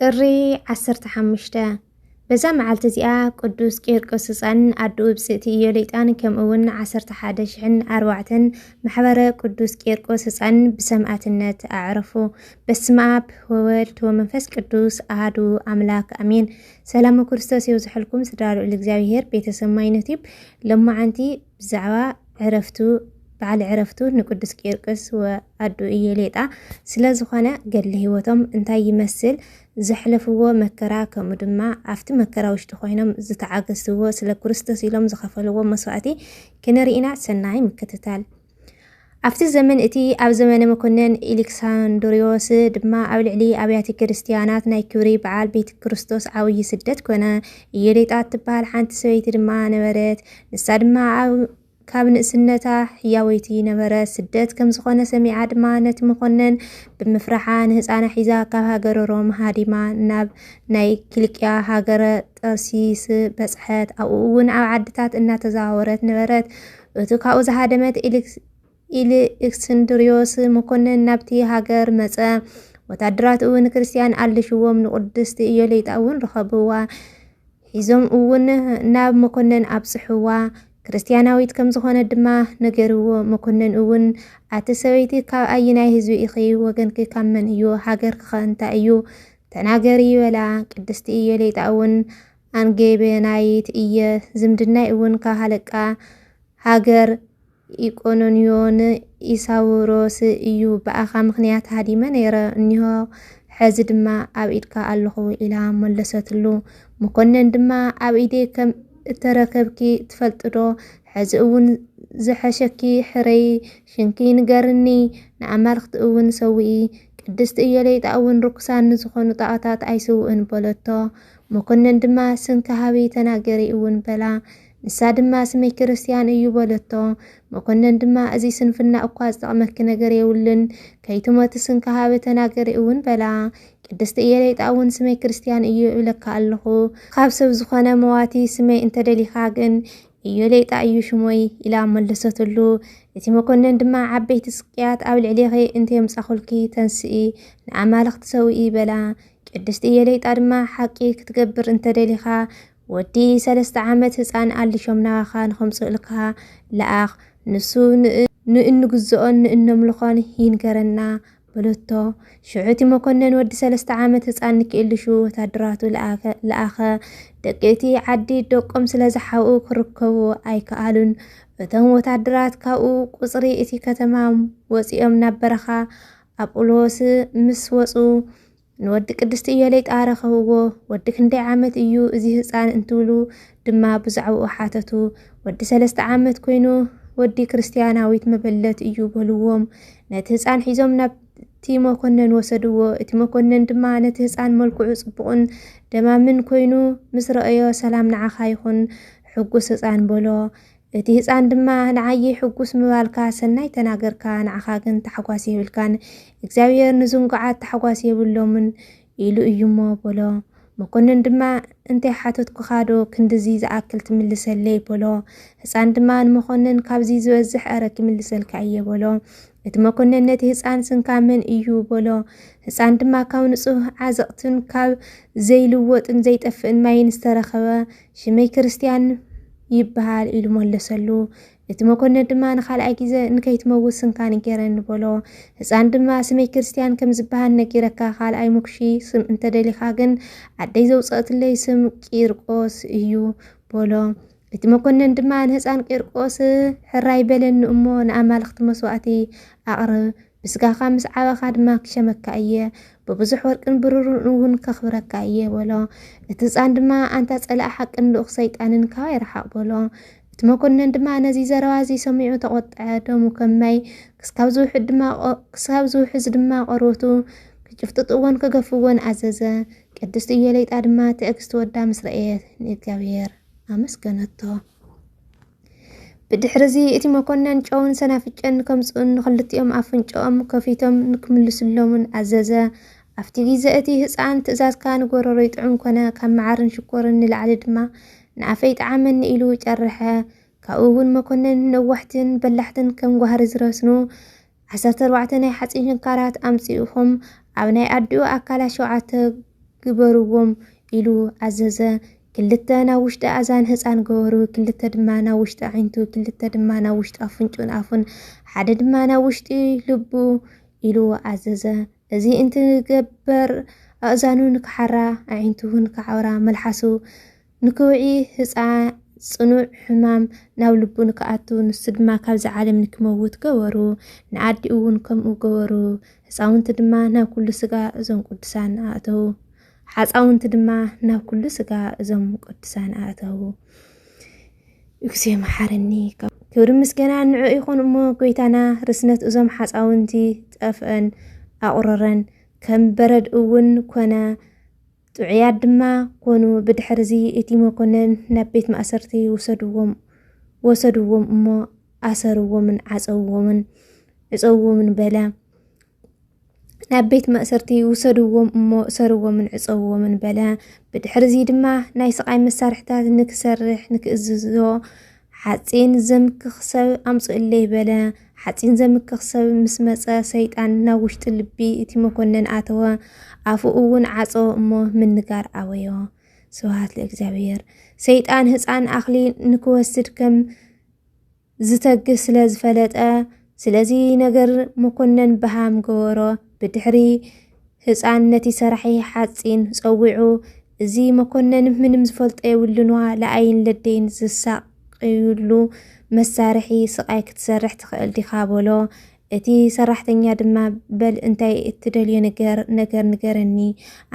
ጥሪ 15 በዛ መዓልቲ እዚኣ ቅዱስ ቂርቆስ ህፃን ኣዱ ብስእቲ ኢዮሌጣን ከምኡውን 11,004 ማሕበረ ቅዱስ ቂርቆስ ህፃን ብሰማዕትነት ኣዕረፉ። በስመ አብ ወወልድ ወመንፈስ ቅዱስ አሐዱ አምላክ አሜን። ሰላም ክርስቶስ ይብዛሕልኩም ስድራሩ እግዚአብሔር ቤተሰብ ማይነት ይብ ለማዓንቲ ብዛዕባ ዕረፍቱ በዓል ዕረፍቱ ንቅዱስ ቂርቆስ ወኣዱ ኢዮሌጣ ስለዝኾነ ገድሊ ህይወቶም እንታይ ይመስል ዘሕለፍዎ መከራ ከምኡ ድማ ኣብቲ መከራ ውሽጢ ኮይኖም ዝተዓገስዎ ስለ ክርስቶስ ኢሎም ዝኸፈልዎ መስዋዕቲ ክንሪኢና ሰናይ ምክትታል። ኣብቲ ዘመን እቲ ኣብ ዘመነ መኮነን ኤሌክሳንድሮስ ድማ ኣብ ልዕሊ ኣብያተ ክርስቲያናት ናይ ክብሪ በዓል ቤተ ክርስቶስ ዓብይ ስደት ኮነ። ኢዮሌጣ ትበሃል ሓንቲ ሰበይቲ ድማ ነበረት። ንሳ ድማ ካብ ንእስነታ ሕያወይቲ ነበረ። ስደት ከም ዝኾነ ሰሚዓ ድማ ነቲ መኮነን ብምፍራሓ ንህፃና ሒዛ ካብ ሃገረ ሮም ሃዲማ ናብ ናይ ኪልቅያ ሃገረ ጠርሲስ በፅሐት። ኣብኡ እውን ኣብ ዓድታት እናተዘዋወረት ነበረት። እቲ ካብኡ ዝሃደመት ኤሌክሳንድሮስ መኮነን ናብቲ ሃገር መፀ። ወታደራት እውን ክርስቲያን ኣልሽዎም ንቅድስቲ ኢዮሌጣ እውን ረኸብዋ። ሒዞም እውን ናብ መኮነን ኣብፅሕዋ። ክርስቲያናዊት ከም ዝኾነ ድማ ነገርዎ። መኮነን እውን ኣቲ ሰበይቲ ካብ ኣየናይ ህዝቢ ኢኺ ወገንኪ ካብ መን እዩ ሃገርኪ እንታይ እዩ ተናገሪ በላ። ቅድስቲ ኢዮሌጣ እውን አንጌቤናይት እየ ዝምድናይ እውን ካብ ሃለቃ ሃገር ኢቆኖንዮን ኢሳውሮስ እዩ በኣኻ ምክንያት ሃዲመ ነይረ እኒሆ ሕዚ ድማ ኣብ ኢድካ ኣለኹ ኢላ መለሰትሉ። መኮነን ድማ ኣብ ኢዴ ከም እተረከብኪ ትፈልጥዶ ሕዚ እውን ዝሐሸኪ ሕረይ ሽንኪ ንገርኒ ንኣማልክቲ እውን ሰውኢ። ቅድስቲ ኢዮሌጣ እውን ርኩሳን ዝኾኑ ጣዖታት ኣይስውእን በለቶ። መኮነን ድማ ስንከሃቢ ተናገሪ እውን በላ። ንሳ ድማ ስመይ ክርስቲያን እዩ በለቶ። መኮነን ድማ እዚ ስንፍና እኳ ዝጠቕመኪ ነገር የብልን ከይትሞት ስንከሃቢ ተናገሪ እውን በላ። ቅድስቲ ኢዮሌጣ እውን ስመይ ክርስቲያን እዩ ይብለካ ኣለኹ ካብ ሰብ ዝኾነ መዋቲ ስመይ እንተደሊኻ ግን ኢዮሌጣ እዩ ሽሞይ ኢላ መለሰትሉ። እቲ መኮነን ድማ ዓበይቲ ስቅያት ኣብ ልዕሊኺ እንተየምፃኹልኪ ተንስኢ ንኣማልክቲ ሰውኢ በላ። ቅድስቲ ኢዮሌጣ ድማ ሓቂ ክትገብር እንተደሊኻ ወዲ 3 ዓመት ህፃን ኣልሾም ናባኻ ንኸምፅእልካ ለኣኽ ንሱ ንእንግዝኦን ንእነምልኾን ይንገረና በለቶ። ሽዑቲ መኮነን ወዲ 3 ዓመት ህፃን ንክእልሹ ወታደራቱ ለኣኸ። ደቂ ዓዲ ደቆም ስለዝሓብኡ ክርከቡ ኣይከኣሉን። እቶም ወታደራት ካብኡ ቁፅሪ እቲ ከተማ ወፂኦም ናብ በረኻ ኣጵሎስ ምስ ወፁ ንወዲ ቅድስቲ ኢዮሌጣ ረኸብዎ። ወዲ ክንደይ ዓመት እዩ እዚ ህፃን እንትብሉ ድማ ብዛዕባኡ ሓተቱ። ወዲ 3 ዓመት ኮይኑ ወዲ ክርስቲያናዊት መበለት እዩ በልዎም። ነቲ ህፃን ሒዞም ናብቲ መኮነን ወሰድዎ። እቲ መኮነን ድማ ነቲ ህፃን መልክዑ ፅቡቕን ደማምን ኮይኑ ምስ ረአዮ ሰላም ንዓኻ ይኹን ሕጉስ ህፃን በሎ። እቲ ህፃን ድማ ንዓይ ሕጉስ ምባልካ ሰናይ ተናገርካ ንዓኻ ግን ተሓጓስ የብልካን እግዚአብሔር ንዝንጉዓት ተሓጓስ የብሎምን ኢሉ እዩሞ በሎ። መኮነን ድማ እንታይ ሓተትኩ ካዶ ክንድዚ ዝኣክል ትምልሰለይ በሎ። ህፃን ድማ ንመኮነን ካብዚ ዝበዝሕ ኣረ ክምልሰልካ እየ በሎ። እቲ መኮነን ነቲ ህፃን ስንካ መን እዩ በሎ። ህፃን ድማ ካብ ንጹህ ዓዘቕትን ካብ ዘይልወጥን ዘይጠፍእን ማይን ዝተረኸበ ሽመይ ክርስቲያን ይበሃል ኢሉ መለሰሉ። እቲ መኮነን ድማ ንኻልኣይ ግዜ ንከይትመውት ስንካ ንገረኒ በሎ። ህፃን ድማ ስመይ ክርስቲያን ከም ዝበሃል ነጊረካ ካልኣይ ሙክሺ ስም እንተደሊኻ ግን ዓደይ ዘውፅአትለይ ስም ቂርቆስ እዩ በሎ። እቲ መኮነን ድማ ንህፃን ቂርቆስ ሕራይ በለኒ እሞ ንኣማልክቲ መስዋዕቲ ኣቕርብ ብስጋኻ ምስ ዓበኻ ድማ ክሸመካ እየ ብብዙሕ ወርቅን ብሩርን እውን ከኽብረካ እየ በሎ። እቲ ህፃን ድማ ኣንታ ፀላእ ሓቅን ልኡኽ ሰይጣንን ካብ ይረሓቕ በሎ። እቲ መኮነን ድማ ነዚ ዘረባ እዚ ሰሚዑ ተቆጥዐ። ደሙ ከማይ ክስካብ ዝውሕዝ ድማ ቆርበቱ ክጭፍጥጥዎን ክገፍዎን ኣዘዘ። ቅድስቲ ኢዮሌጣ ድማ ትዕግስቲ ወዳ ምስ ረአየት ንእግዚአብሔር ኣመስገነቶ። ብድሕሪዚ እቲ መኮነን ጨውን ሰናፍጭን ከምፅኡን ንክልቲኦም ኣፍንጮኦም ከፊቶም ንክምልስሎምን ኣዘዘ። ኣብቲ ግዜ እቲ ህፃን ትእዛዝካ ንጎረሮ ይጥዑም ኮነ ካብ መዓርን ሽኮርን ንላዕሊ ድማ ንኣፈይ ጣዕመኒ ኢሉ ጨርሐ። ካብኡ እውን መኮነን ነዋሕትን በላሕትን ከም ጓህሪ ዝረስኑ 14 ናይ ሓፂን ሽንካራት ኣምፂኡኹም ኣብ ናይ ኣዲኡ ኣካላት 7 ግበርዎም ኢሉ አዘዘ ክልተ ናብ ውሽጢ ኣዛን ህፃን ገበሩ ክልተ ድማ ናብ ውሽጢ ዓይንቱ ክልተ ድማ ናብ ውሽጢ ኣፍንጩን ኣፉን ሓደ ድማ ናብ ውሽጢ ልቡ ኢሉ አዘዘ እዚ እንትገበር ኣእዛኑ ንክሓራ ዓይንቱ ንክዓውራ መልሓሱ ንክውዒ ህፃን ጽኑዕ ሕማም ናብ ልቡ ንክኣቱ ንሱ ድማ ካብዚ ዓለም ንክመውት ገበሩ ንዓዲ እውን ከምኡ ገበሩ ህፃውንቲ ድማ ናብ ኩሉ ስጋ እዞም ቅዱሳን ኣእተው ሓፃውንቲ ድማ ናብ ኩሉ ስጋ እዞም ቅዱሳን ኣእተው እግዚኦ መሐረኒ ክብሪ ምስጋና ንዑ ይኹን እሞ ጎይታና ርስነት እዞም ሓፃውንቲ ጠፍአን ኣቁረረን ከም በረድ እውን ኮነ ጥዑያት ድማ ኮኑ ብድሕርዚ እቲ መኮነን ናብ ቤት ማእሰርቲ ወሰድዎም እሞ ኣሰርዎምን ዓፀውዎምን ዕፀውዎምን በለ ናብ ቤት ማእሰርቲ ወሰድዎም እሞ እሰርዎምን ዕፀውዎምን በለ ብድሕርዚ ድማ ናይ ስቃይ መሳርሕታት ንክሰርሕ ንክእዝዞ ሓፂን ዘምክኽ ሰብ ኣምፅእለይ በለ ሓፂን ዘምክኽ ሰብ ምስ መፀ ሰይጣን ናብ ውሽጢ ልቢ እቲ መኮነን ኣተወ ኣፉ እውን ዓፀ እሞ ምንጋር ኣወዮ ስብሃት ለእግዚአብሔር ሰይጣን ህፃን ኣክሊል ንክወስድ ከም ዝተግስ ስለ ዝፈለጠ ስለዚ ነገር መኮነን በሃም ገበሮ ብድሕሪ ህፃን ነቲ ሰራሒ ሓፂን ፀዊዑ እዚ መኮነን ምንም ዝፈልጦ የብሉንዋ ለኣይን ለደይን ዝሳቅይሉ መሳርሒ ስቃይ ክትሰርሕ ትኽእል ዲኻ በሎ እቲ ሰራሕተኛ ድማ በል እንታይ እትደልዮ ነገር ንገረኒ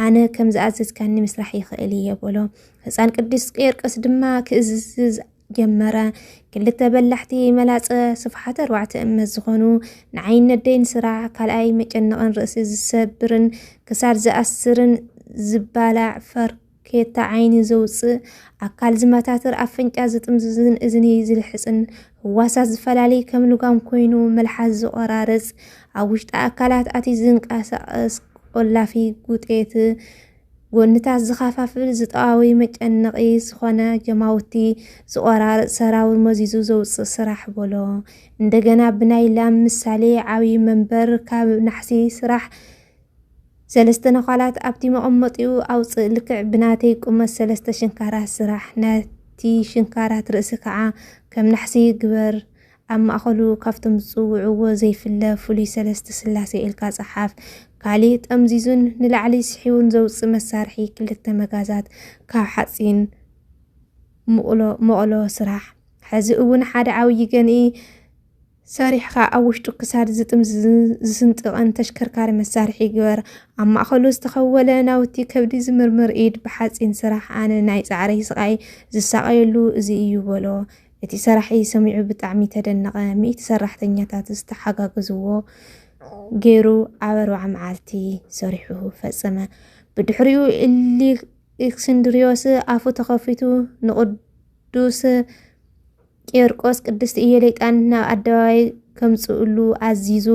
ኣነ ከም ዝኣዘዝካኒ ምስራሕ ይኽእል እየ በሎ ህፃን ቅዱስ ቄርቆስ ድማ ክእዝዝ ጀመረ ክልተ በላሕቲ መላፀ ስፍሓት 4 እመት ዝኾኑ ንዓይን ነደይን ስራሕ ካልኣይ መጨነቕን ርእሲ ዝሰብርን ክሳድ ዝኣስርን ዝባላዕ ፈርኬታ ዓይኒ ዘውፅእ ኣካል ዝመታትር ኣፍንጫ ዝጥምዝዝን እዝኒ ዝልሕፅን ህዋሳት ዝፈላለዩ ከም ልጓም ኮይኑ መልሓስ ዝቆራርፅ ኣብ ውሽጢ ኣካላት ኣቲ ዝንቀሳቐስ ቆላፊ ጉጤት ጎንታት ዝኸፋፍል ዝጠዋዊ መጨነቂ ዝኾነ ጀማውቲ ዝቆራርፅ ሰራውን መዚዙ ዘውፅእ ስራሕ በሎ እንደገና ብናይ ላም ምሳሌ ዓብይ መንበር ካብ ናሕሲ ስራሕ ሰለስተ ነዃላት ኣብቲ መቐመጢኡ ኣውፅእ ልክዕ ብናተይ ቁመት ሰለስተ ሽንካራት ስራሕ ነቲ ሽንካራት ርእሲ ከዓ ከም ናሕሲ ግበር ኣብ ማእኸሉ ካብቶም ዝፅውዕዎ ዘይፍለ ፍሉይ ሰለስተ ስላሴ ኢልካ ፀሓፍ ካሊእ ጠምዚዙን ንላዕሊ ስሒውን ዘውፅእ መሳርሒ ክልተ መጋዛት ካብ ሓፂን መቕሎ ስራሕ ሕዚ እውን ሓደ ዓብይ ገንኢ ሰሪሕካ ኣብ ውሽጡ ክሳድ ዝጥምዝዝን ዝስንጥቀን ተሽከርካሪ መሳርሒ ግበር ኣብ ማእኸሉ ዝተኸወለ ናውቲ ከብዲ ዝምርምር ኢድ ብሓፂን ስራሕ ኣነ ናይ ፃዕረይ ስቃይ ዝሳቀየሉ እዚ እዩ በሎ እቲ ሰራሒ ሰሚዑ ብጣዕሚ ተደነቐ 100 ሰራሕተኛታት ዝተሓጋገዝዎ ገይሩ ኣብ 4 መዓልቲ ሰሪሑ ፈጸመ ብድሕሪኡ ኤሌክስንድሪዮስ ኣፉ ተኸፊቱ ንቅዱስ ቄርቆስ ቅድስቲ ኢየሌጣን ናብ ኣደባባይ ከምፅእሉ ኣዚዙ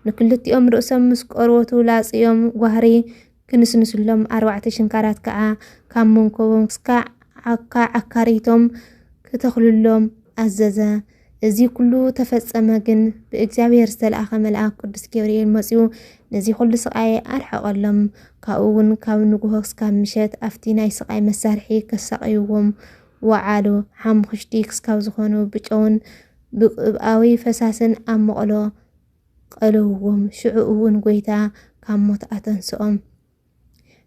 ንክልቲኦም ርእሶም ምስ ቆርበቱ ላፅዮም ጓህሪ ክንስንስሎም 4 ሽንካራት ከዓ ካብ መንኮቦም ክሳብ ዓካሪቶም ክተኽልሎም ኣዘዘ እዚ ኩሉ ተፈጸመ ግን ብእግዚአብሔር ዝተለኣኸ መልአክ ቅዱስ ገብርኤል መፂኡ ነዚ ኩሉ ስቃይ ኣርሐቐሎም ካብኡ እውን ካብ ንጉሆ ክሳብ ምሸት ኣብቲ ናይ ስቃይ መሳርሒ ከሳቀይዎም ወዓሉ ሓሙኽሽቲ ክስካብ ዝኾኑ ብጨውን ብቅብኣዊ ፈሳስን ኣብ መቕሎ ቀለውዎም ሽዑ እውን ጎይታ ካብ ሞት ኣተንስኦም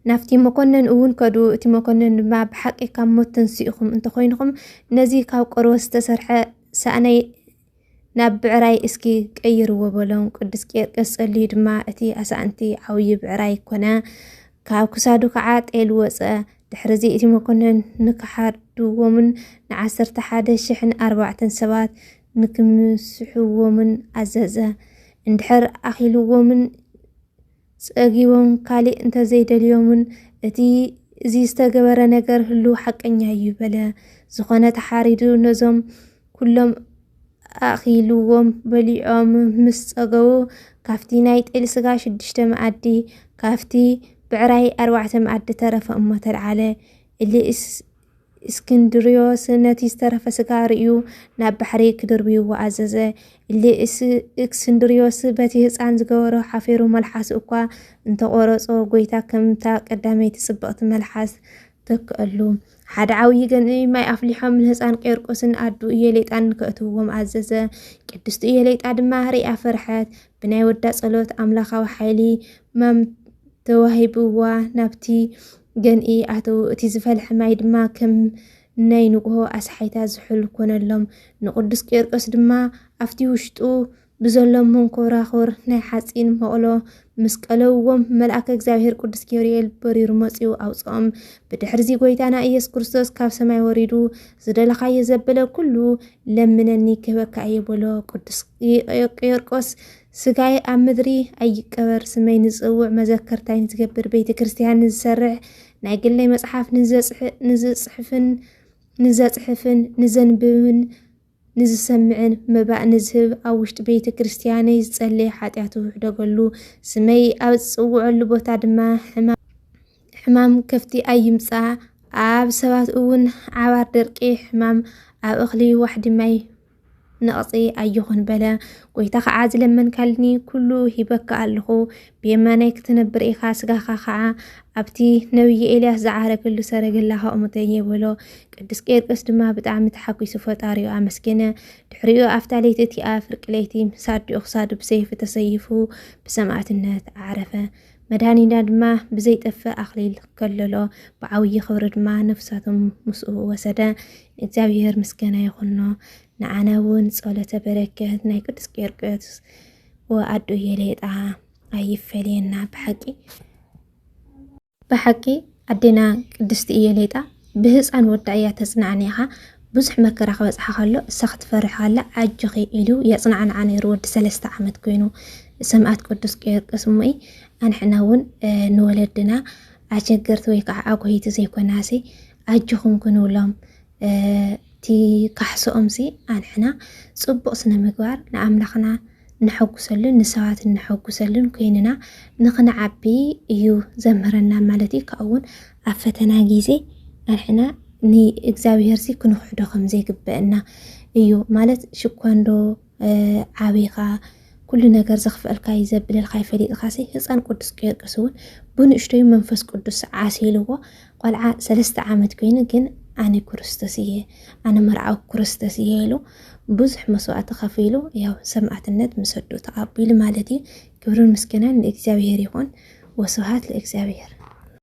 ናፍቲ መኮነን እውን ከዱ እቲ መኮነን ድማ ብሓቂ ካብ ሞት ተንሲእኹም እንተኮይንኩም ነዚ ካብ ቆርበት ዝተሰርሐ ሳእነይ ናብ ብዕራይ እስኪ ቀይርዎ በሎም ቅዱስ ቄርቆስ ጸልዩ ድማ እቲ ኣሳእንቲ ዓብይ ብዕራይ ኮነ ካብ ክሳዱ ከዓ ጤል ወፀ ድሕርዚ እቲ መኮነን ንክሓድዎምን ን11,004 ሰባት ንክምስሕዎምን ኣዘዘ እንድሕር ኣኺልዎምን ፀጊቦም ካሊእ እንተዘይደልዮምን እቲ እዚ ዝተገበረ ነገር ህሉ ሓቀኛ እዩ በለ ዝኾነ ተሓሪዱ ነዞም ኩሎም ኣኺልዎም በሊዖም ምስ ፀገቡ ካፍቲ ናይ ጤል ስጋ 6 መኣዲ ካፍቲ ብዕራይ 4 መኣዲ ተረፈ እሞ ተልዓለ እስክንድሪዮስ ነቲ ዝተረፈ ስጋ ርእዩ ናብ ባሕሪ ክድርብይዎ ኣዘዘ። እስክንድሪዮስ በቲ ህፃን ዝገበሮ ሓፊሩ መልሓስ እኳ እንተቆረፆ ጎይታ ከምታ ቀዳመይቲ ፅብቕቲ መልሓስ ተክአሉ። ሓደ ዓብይ ገንኢ ማይ ኣፍሊሖም ንህፃን ቄርቆስን ኣዱ ኢየሌጣን ከእትውዎም ኣዘዘ። ቅድስቲ ኢየሌጣ ድማ ሪኣ ፈርሐት። ብናይ ወዳ ጸሎት ኣምላኻዊ ሓይሊ ማም ተዋሂብዋ ናብቲ ገንኢ ኣተው። እቲ ዝፈልሐ ማይ ድማ ከም ናይ ንጉሆ ኣስሓይታ ዝሑል ኮነሎም። ንቅዱስ ቄርቆስ ድማ ኣብቲ ውሽጡ ብዘሎም መንኮራኹር ናይ ሓፂን መቕሎ መስቀለውዎም መልኣከ እግዚአብሔር ቅዱስ ገብርኤል በሪሩ መፂኡ ኣውፅኦም። ብድሕርዚ ጎይታና ኢየሱስ ክርስቶስ ካብ ሰማይ ወሪዱ ዝደለኻዮ ዘበለ ኩሉ ለምነኒ ክህበካ እየ በሎ። ቅዱስ ቄርቆስ ስጋይ ኣብ ምድሪ ኣይቀበር ስመይ ንፅውዕ መዘከርታይ ዝገብር ቤተ ክርስቲያን ዝሰርሕ ናይ ግለይ መፅሓፍ ንዘፅሕፍን ንዘንብብን ንዝሰምዕን መባእ ንዝህብ ኣብ ውሽጢ ቤተ ክርስቲያነይ ዝጸልይ ሓጢኣቱ ሕደገሉ ስመይ ኣብ ዝፅውዐሉ ቦታ ድማ ሕማም ከፍቲ ኣይምፃእ ኣብ ሰባት እውን ዓባር ደርቂ ሕማም ኣብ እኽሊ ዋሕዲ ማይ ነቕፂ ኣይኹን በለ። ጎይታ ከዓ ዝለመንካልኒ ኩሉ ሂበካ ኣለኹ ብየማናይ ክትነብር ኢኻ ስጋኻ ከዓ ኣብቲ ነብይ ኤልያስ ዝዓረገሉ ሰረገላ ከእሙተየ በሎ። ቅዱስ ቄርቆስ ድማ ብጣዕሚ ተሓጒሱ ፈጣሪኡ ኣመስገነ። ድሕሪኡ ኣፍታ ለይቲ እቲኣ ፍርቂ ለይቲ ሳዲኡ ክሳዱ ብሰይፊ ተሰይፉ ብሰማዕትነት ዓረፈ። መድሃኒና ድማ ብዘይጠፍእ ኣኽሊል ከለሎ ብዓብይ ክብሪ ድማ ነፍሳቶም ምስኡ ወሰደ። እግዚአብሔር ምስጋና ይኹኖ። ንዓና እውን ጸሎተ በረከት ናይ ቅዱስ ቄርቆስ ወኣዱ ኢየሌጣ ኣይፈልየና። ብሓቂ ኣዴና ቅድስቲ ኢየሌጣ ብህፃን ወዳ እያ ተጽናዕኒኻ ብዙሕ መከራ ክበፅሓ ከሎ እሳ ክትፈርሕ ከላ ዓጅኺ ኢሉ የጽናዕንዓ ነይሩ። ወዲ 3 ዓመት ኮይኑ ሰማዕት ቅዱስ ቄርቆስ እሞይ ኣንሕና እውን ንወለድና ኣቸገርቲ ወይ ከዓ ኣጎሂቲ ዘይኮናሲ ኣጅኹም ክንብሎም እቲ ካሕሶኦም ሲ ኣንሕና ፅቡቕ ስነ ምግባር ንኣምላኽና ንሐጉሰሉን ንሰባት ንሐጉሰሉን ኮይንና ንኽንዓቢ እዩ ዘምህረና ማለት እዩ። ካብኡውን ኣብ ፈተና ጊዜ ኣንሕና ንእግዚአብሔር ሲ ክንውሕዶ ከም ዘይግበአና እዩ ማለት ሽኳንዶ ዓቢኻ ኩሉ ነገር ዘኽፍአልካ ይዘብለልካ ይፈሊጥካ ሲ ህፃን ቅዱስ ቄርቆስ እውን ብንእሽተዩ መንፈስ ቅዱስ ዓሲልዎ ቆልዓ 3 ዓመት ኮይኑ ግን ኣነ ክርስቶስ እየ ኣነ መርዓዊ ክርስቶስ እየ ኢሉ ብዙሕ መስዋዕቲ ከፊሉ ያው ሰማዕትነት መሰዱ ተቐቢሉ ማለት እዩ። ክብርን ምስጋናን ለእግዚአብሔር ይኹን ወስብሐት ለእግዚአብሔር።